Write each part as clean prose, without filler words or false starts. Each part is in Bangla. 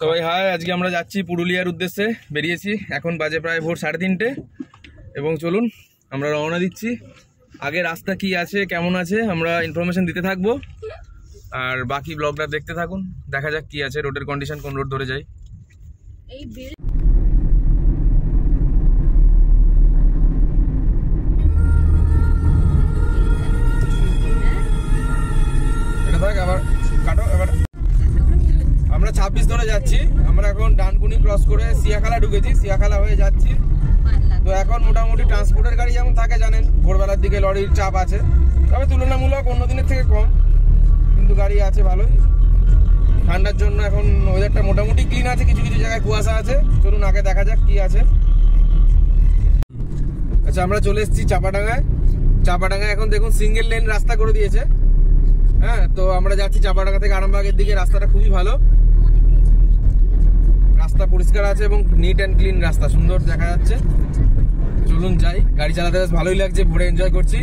সবাই হাই, আজকে আমরা যাচ্ছি পুরুলিয়ার উদ্দেশ্যে বেরিয়েছি। এখন বাজে প্রায় ভোর 3:30 এবং চলুন আমরা রওনা দিচ্ছি। আগে রাস্তা কি আছে কেমন আছে আমরা ইনফরমেশন দিতে থাকবো, আর বাকি ব্লগটা দেখতে থাকুন। দেখা যাক কি আছে, রোডের কন্ডিশন, কোন রোড ধরে যাই। এটা থাক, আবার কাটো। এবার আমরা 26 ধরে যাচ্ছি। আমরা এখন ডানকুনি ক্রস করে সিয়াখালা ঢুকেছি, সিয়াখালা হয়ে যাচ্ছি। তো এখন মোটামুটি ট্রান্সপোর্টের গাড়ি যেমন থাকে জানেন, ভোরবেলার দিকে লরির চাপ আছে, তবে তুলনামূলক অন্য দিনের থেকে কম, কিন্তু গাড়ি আছে ভালোই। ঠান্ডার জন্য এখন ওয়েদারটা মোটামুটি ক্লিন আছে, কিছু কিছু জায়গায় কুয়াশা আছে। চলুন আগে দেখা যাক কি আছে। আচ্ছা, আমরা চলে এসেছি চাপাডাঙ্গায়। চাপাডাঙ্গায় এখন দেখুন সিঙ্গেল লেন রাস্তা করে দিয়েছে। হ্যাঁ, তো আমরা যাচ্ছি চাপাডাঙ্গা থেকে আরামবাগের দিকে। রাস্তাটা খুবই ভালো, রাস্তা পরিষ্কার আছে এবং নিট অ্যান্ড ক্লিন রাস্তা, সুন্দর দেখা যাচ্ছে। চলুন যাই, গাড়ি চালাতে বেশ ভালোই লাগছে, ভোরে এনজয় করছি।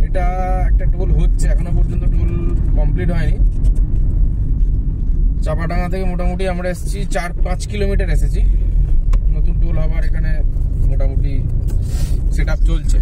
এটা একটা টোল হচ্ছে, এখনো পর্যন্ত টোল কমপ্লিট হয়নি। চাপাডাঙ্গা থেকে মোটামুটি আমরা এসেছি 4-5 কিলোমিটার এসেছি। নতুন টোল হবার এখানে মোটামুটি সেট আপ চলছে।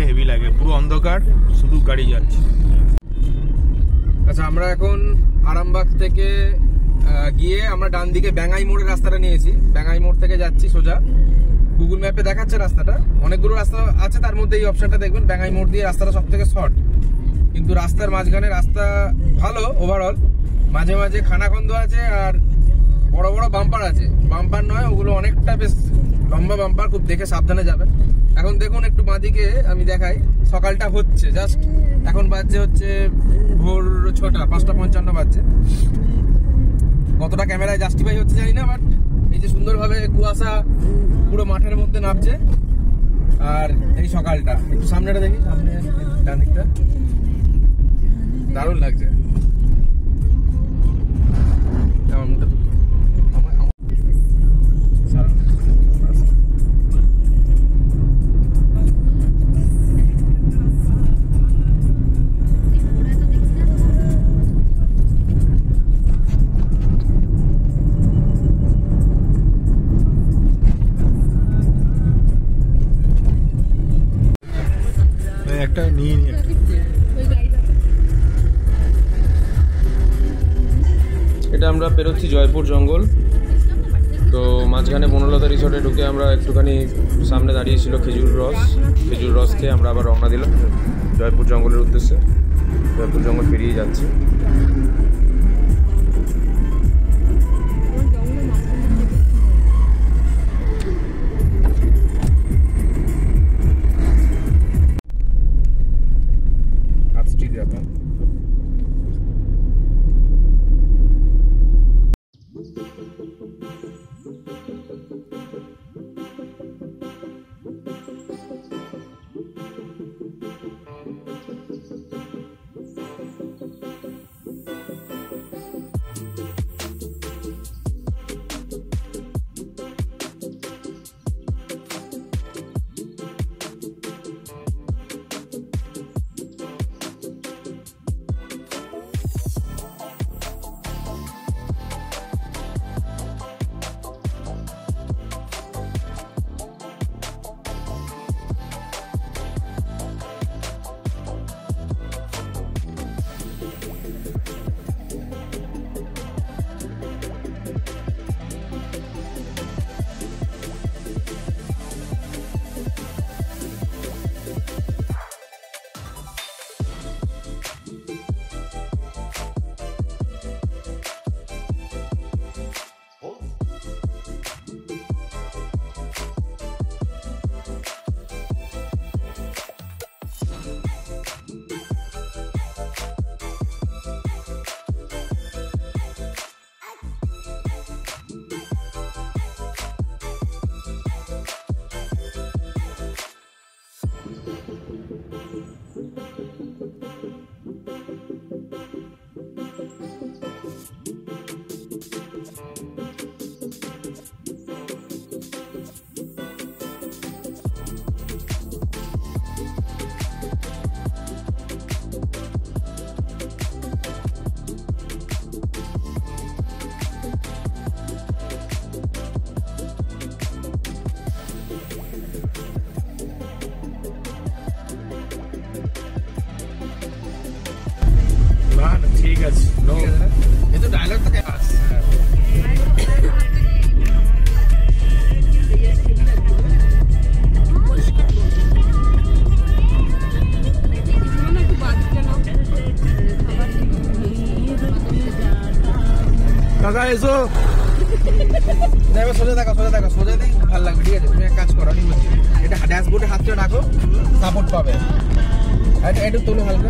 হেভি লাগে, পুরো অন্ধকার, শুধু গাড়ি যাচ্ছে। আচ্ছা, আমরা এখন আরামবাগ থেকে গিয়ে আমরা ডান দিকে ব্যাঙ্গাই মোড়ের রাস্তাটা নিয়েছি। ব্যাঙ্গাই মোড় থেকে যাচ্ছি সোজা। গুগল ম্যাপে দেখাচ্ছে রাস্তাটা, অনেকগুলো রাস্তা আছে, তার মধ্যে এই অপশনটা দেখবেন ব্যাঙ্গাই মোড় দিয়ে রাস্তাটা সব থেকে শর্ট। কিন্তু রাস্তার মাঝখানে রাস্তা ভালো ওভারঅল, মাঝে মাঝে খানাখন্দ আছে আর বড় বড় বাম্পার আছে। বাম্পার নয়, ওগুলো অনেকটা বেশ লম্বা বাম্পার, খুব দেখে সাবধানে যাবেন। এখন দেখুন একটু বাঁদিকে আমি দেখাই, সকালটা হচ্ছে জাস্ট, এখন বাজছে হচ্ছে ভোর 6টা, 5:55 বাজছে। কতটা ক্যামেরায় জাস্টিফাই হচ্ছে জানি না, বাট এই যে সুন্দরভাবে কুয়াশা পুরো মাঠের মধ্যে নামছে, আর এই সকালটা একটু সামনেটা দেখি, সামনে ডান দিকটা দারুণ লাগছে। একটা নিয়ে নি একটা। এটা আমরা পেরোচ্ছি জয়পুর জঙ্গল। তো মাঝখানে বনলতা রিসোর্টে ঢুকে আমরা একটুখানি সামনে দাঁড়িয়েছিল খেজুর রস খেয়ে আমরা আবার রওনা দিলাম জয়পুর জঙ্গলের উদ্দেশ্যে। জয়পুর জঙ্গল পেরিয়ে যাচ্ছি। কাকা এসো। দেখো সোজা দেখো সোজা দিক ভালো লাগবে। ঠিক আছে, তুমি এক কাজ করো, আমি বলছি এটা ড্যাশবোর্ডে হাতটা রাখো, সাপোর্ট পাবে। একটু তোলো হালকা।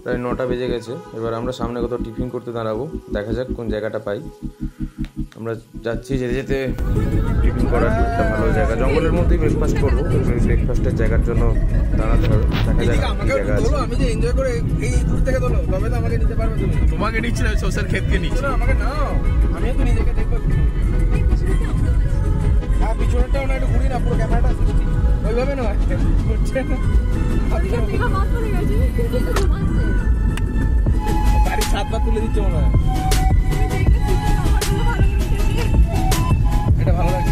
প্রায় 9টা বেজে গেছে। এবার আমরা সামনে কোথাও টিফিন করতে দাঁড়াবো, দেখা যাক কোন জায়গাটা পাই। আমরা যাচ্ছি, যেতে যেতে টিফিন করার একটা ভালো জায়গা, জঙ্গলের মধ্যেই ব্রেকফাস্ট করবো, কিন্তু এই ব্রেকফাস্টের জায়গার জন্য দাঁড়াতে হবে। দেখা যাক কি জায়গা আছে। আমি যে এনজয় করে এই দূর থেকে তোলো, তবে তো আমাকে নিতে পারবে তুমি। তোমাকে নিচ্ছি না, সোশ্যাল ক্ষেত্রে নিচ্ছি। না আমাকে নাও, আমিও তো নিজেকে দেখবো। হ্যাঁ, পিছনেরটাও না একটু ঘুরি না, পুরো ক্যামেরাটা ওইভাবে নয়, ঘুরছে না। গাড়ি 7বার তুলে দিচ্ছে মনে হয়। এটা ভালো লাগে।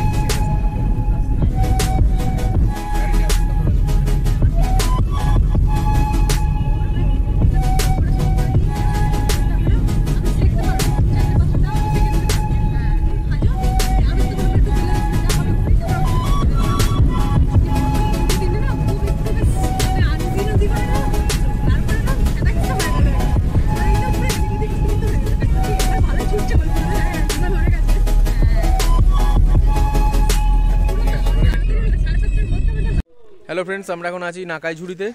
হ্যালো ফ্রেন্ডস, আমরা এখন আছি নাকাইঝুড়িতে।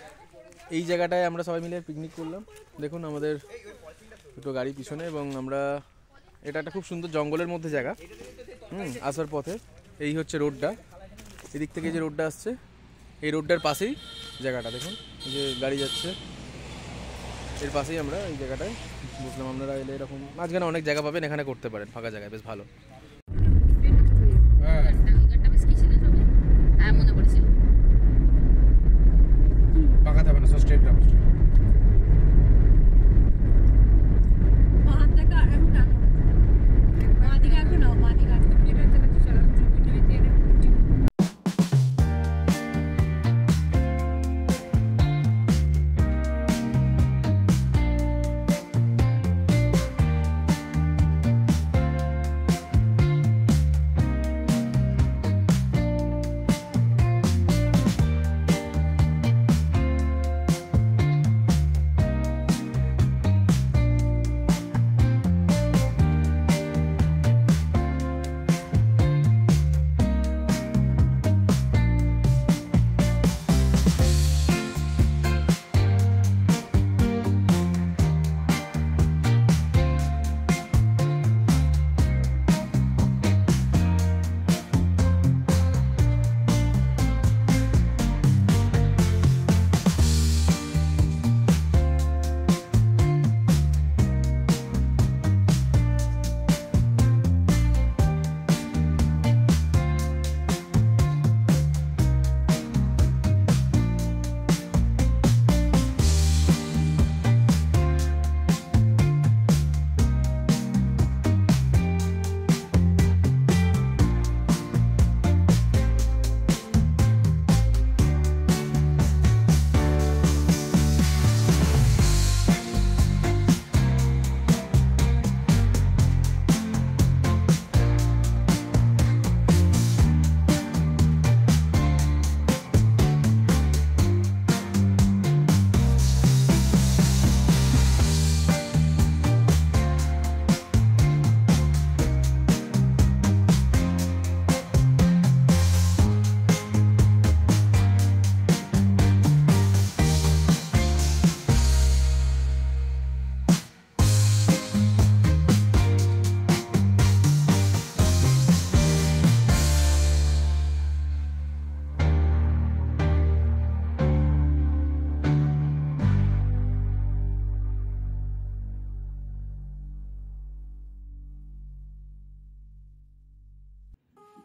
এই জায়গাটায় আমরা সবাই মিলে পিকনিক করলাম। দেখুন আমাদের দুটো গাড়ি পিছনে, এবং আমরা এটা একটা খুব সুন্দর জঙ্গলের মধ্যে জায়গা। আসার পথে এই হচ্ছে রোডটা, এদিক থেকে যে রোডটা আসছে, এই রোডটার পাশেই জায়গাটা। দেখুন এই যে গাড়ি যাচ্ছে, এর পাশেই আমরা এই জায়গাটায় বুঝলাম। আপনারা এলে এরকম মাঝখানে অনেক জায়গা পাবেন, এখানে করতে পারেন, ফাঁকা জায়গায় বেশ ভালো। পাকাতে হবে না, সব স্ট্রেট রাখো।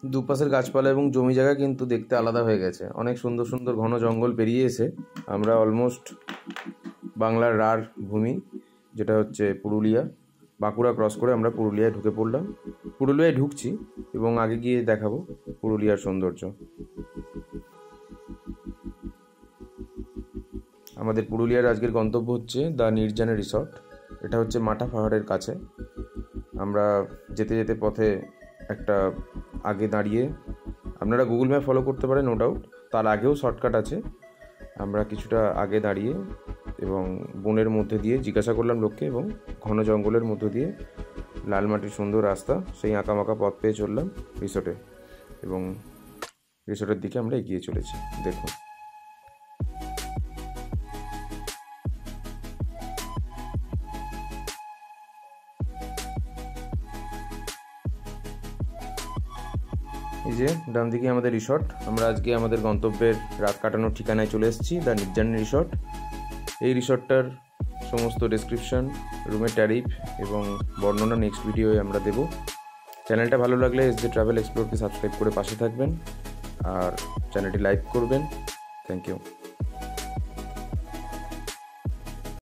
দুপাশের গাছপালা এবং জমি জায়গা কিন্তু দেখতে আলাদা হয়ে গেছে। অনেক সুন্দর সুন্দর ঘন জঙ্গল পেরিয়ে এসে আমরা অলমোস্ট বাংলার রাঢ় ভূমি, যেটা হচ্ছে পুরুলিয়া, বাঁকুড়া ক্রস করে আমরা পুরুলিয়ায় ঢুকে পড়লাম। পুরুলিয়ায় ঢুকছি এবং আগে গিয়ে দেখাবো পুরুলিয়ার সৌন্দর্য। আমাদের পুরুলিয়ার আজকের গন্তব্য হচ্ছে দ্য নির্জানে রিসর্ট। এটা হচ্ছে মাঠা পাহাড়ের কাছে। আমরা যেতে যেতে পথে একটা আগে দাঁড়িয়ে, আপনারা গুগল ম্যাপ ফলো করতে পারেন নো ডাউট, তার আগেও শর্টকাট আছে। আমরা কিছুটা আগে দাঁড়িয়ে এবং বনের মধ্যে দিয়ে জিজ্ঞাসা করলাম লোককে, এবং ঘন জঙ্গলের মধ্যে দিয়ে লাল মাটির সুন্দর রাস্তা, সেই আঁকামাঁকা পথ পেয়ে চললাম রিসোর্টে, এবং রিসোর্টের দিকে আমরা এগিয়ে চলেছি। দেখুন, এই যে ডান দিকে আমাদের রিসর্ট। আমরা আজকে আমাদের গন্তব্যের রাত কাটানোর ঠিকানায় চলে এসেছি, দ্য নির্জান রিসর্ট। এই রিসর্টটার সমস্ত ডেসক্রিপশন, রুমের ট্যারিফ এবং বর্ণনা নেক্সট ভিডিওয়ে আমরা দেব। চ্যানেলটা ভালো লাগলে এসজে ট্রাভেল এক্সপ্লোরকে সাবস্ক্রাইব করে পাশে থাকবেন আর চ্যানেলটি লাইক করবেন। Thank you.